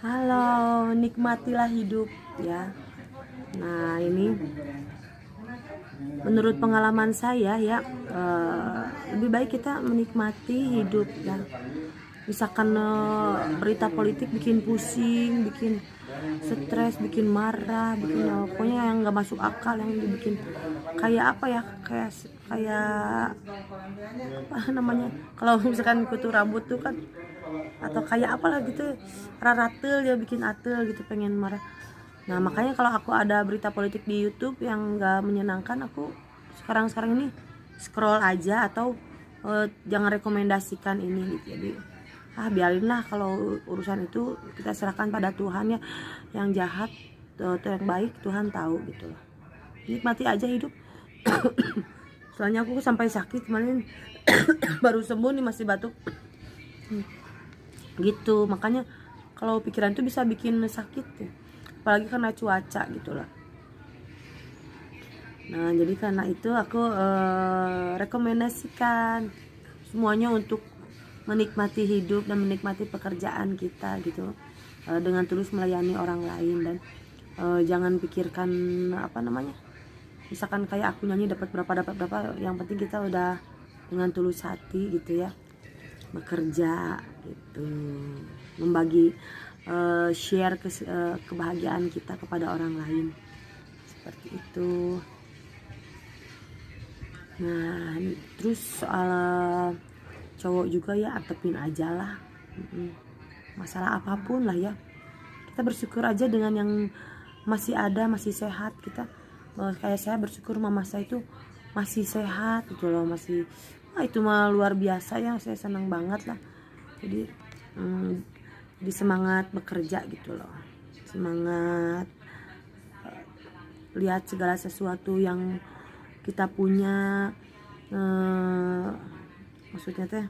Halo, nikmatilah hidup ya. Nah, ini menurut pengalaman saya ya, lebih baik kita menikmati hidup ya. Misalkan berita politik bikin pusing, bikin stres, bikin marah, bikin pokoknya yang nggak masuk akal, yang dibikin kayak apa ya, kayak apa namanya, kalau misalkan kutu rambut tuh kan, atau kayak apalah gitu, raratel ya, bikin atel gitu, pengen marah. Nah makanya kalau aku ada berita politik di YouTube yang nggak menyenangkan, aku sekarang ini scroll aja, atau jangan rekomendasikan ini gitu. Jadi biarinlah, kalau urusan itu kita serahkan pada Tuhan ya. Yang jahat atau yang baik Tuhan tahu gitu loh. Nikmati aja hidup. Soalnya aku sampai sakit kemarin baru sembuh nih, masih batuk gitu. Makanya kalau pikiran itu bisa bikin sakit ya, apalagi karena cuaca gitu lah. Nah jadi karena itu aku rekomendasikan semuanya untuk menikmati hidup dan menikmati pekerjaan kita gitu, dengan tulus melayani orang lain. Dan jangan pikirkan apa namanya, misalkan kayak aku nyanyi dapat berapa, yang penting kita udah dengan tulus hati gitu ya, bekerja gitu, membagi share kebahagiaan kita kepada orang lain, seperti itu. Nah terus soal cowok juga ya, antepin aja lah. Masalah apapun lah ya, kita bersyukur aja dengan yang masih ada, masih sehat. Kita kayak saya bersyukur mama saya itu masih sehat gitu loh, masih itu mah luar biasa ya, saya senang banget lah. Jadi di semangat bekerja gitu loh, semangat lihat segala sesuatu yang kita punya, maksudnya teh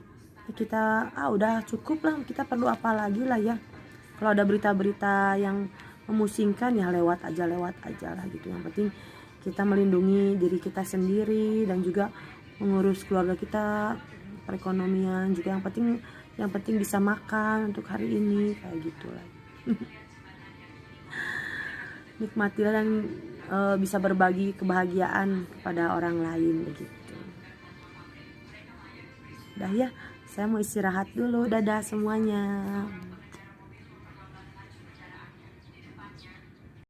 kita udah cukup lah, kita perlu apa lagi lah ya. Kalau ada berita-berita yang memusingkan ya lewat aja lah gitu. Yang penting kita melindungi diri kita sendiri dan juga mengurus keluarga kita, perekonomian juga. Yang penting bisa makan untuk hari ini, kayak gitu lah. Nikmatilah dan bisa berbagi kebahagiaan kepada orang lain begitu. Udah ya, saya mau istirahat dulu. Dadah semuanya.